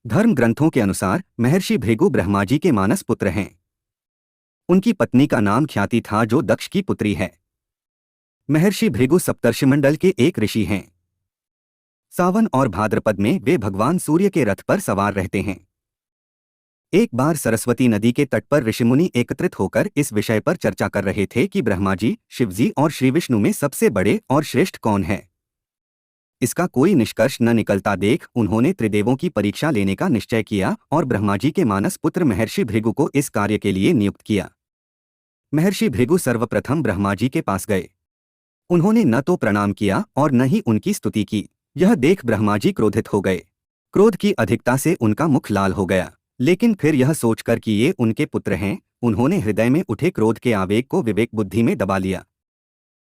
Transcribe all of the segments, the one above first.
धर्म ग्रंथों के अनुसार महर्षि भृगु ब्रह्मा जी के मानस पुत्र हैं। उनकी पत्नी का नाम ख्याति था, जो दक्ष की पुत्री है। महर्षि भृगु सप्तर्षिमंडल के एक ऋषि हैं। सावन और भाद्रपद में वे भगवान सूर्य के रथ पर सवार रहते हैं। एक बार सरस्वती नदी के तट पर ऋषिमुनि एकत्रित होकर इस विषय पर चर्चा कर रहे थे कि ब्रह्मा जी, शिवजी और श्री विष्णु में सबसे बड़े और श्रेष्ठ कौन है। इसका कोई निष्कर्ष न निकलता देख उन्होंने त्रिदेवों की परीक्षा लेने का निश्चय किया और ब्रह्मा जी के मानस पुत्र महर्षि भृगु को इस कार्य के लिए नियुक्त किया। महर्षि भृगु सर्वप्रथम ब्रह्मा जी के पास गए। उन्होंने न तो प्रणाम किया और न ही उनकी स्तुति की। यह देख ब्रह्मा जी क्रोधित हो गए। क्रोध की अधिकता से उनका मुख लाल हो गया, लेकिन फिर यह सोचकर कि ये उनके पुत्र हैं, उन्होंने हृदय में उठे क्रोध के आवेग को विवेक बुद्धि में दबा लिया।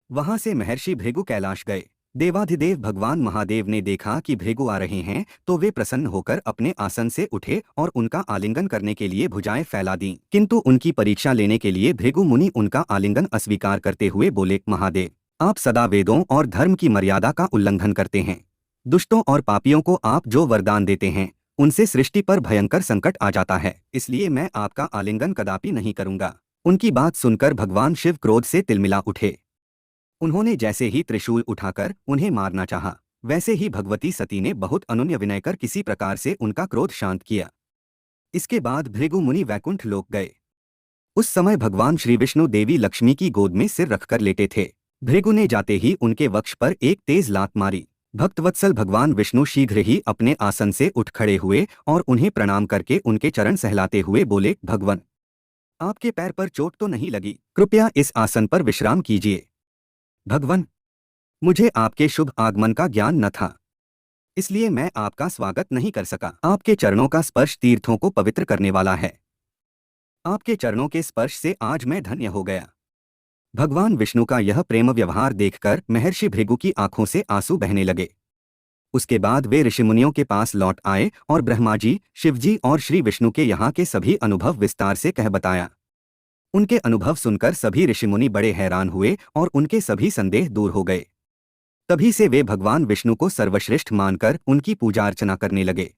वहां से महर्षि भृगु कैलाश गए। देवाधिदेव भगवान महादेव ने देखा कि भृगु आ रहे हैं, तो वे प्रसन्न होकर अपने आसन से उठे और उनका आलिंगन करने के लिए भुजाएं फैला दीं। किंतु उनकी परीक्षा लेने के लिए भृगु मुनि उनका आलिंगन अस्वीकार करते हुए बोले, महादेव, आप सदा वेदों और धर्म की मर्यादा का उल्लंघन करते हैं। दुष्टों और पापियों को आप जो वरदान देते हैं, उनसे सृष्टि पर भयंकर संकट आ जाता है, इसलिए मैं आपका आलिंगन कदापि नहीं करूंगा। उनकी बात सुनकर भगवान शिव क्रोध से तिलमिला उठे। उन्होंने जैसे ही त्रिशूल उठाकर उन्हें मारना चाहा, वैसे ही भगवती सती ने बहुत अनुनय विनय कर किसी प्रकार से उनका क्रोध शांत किया। इसके बाद भृगु मुनि वैकुंठ लोक गए। उस समय भगवान श्री विष्णु देवी लक्ष्मी की गोद में सिर रखकर लेटे थे। भृगु ने जाते ही उनके वक्ष पर एक तेज लात मारी। भक्तवत्सल भगवान विष्णु शीघ्र ही अपने आसन से उठ खड़े हुए और उन्हें प्रणाम करके उनके चरण सहलाते हुए बोले, भगवन, आपके पैर पर चोट तो नहीं लगी? कृपया इस आसन पर विश्राम कीजिए। भगवन, मुझे आपके शुभ आगमन का ज्ञान न था, इसलिए मैं आपका स्वागत नहीं कर सका। आपके चरणों का स्पर्श तीर्थों को पवित्र करने वाला है। आपके चरणों के स्पर्श से आज मैं धन्य हो गया। भगवान विष्णु का यह प्रेम व्यवहार देखकर महर्षि भृगु की आंखों से आंसू बहने लगे। उसके बाद वे ऋषिमुनियों के पास लौट आए और ब्रह्मा जी, शिवजी और श्री विष्णु के यहाँ के सभी अनुभव विस्तार से कह बताया। उनके अनुभव सुनकर सभी ऋषिमुनि बड़े हैरान हुए और उनके सभी संदेह दूर हो गए। तभी से वे भगवान विष्णु को सर्वश्रेष्ठ मानकर उनकी पूजा अर्चना करने लगे।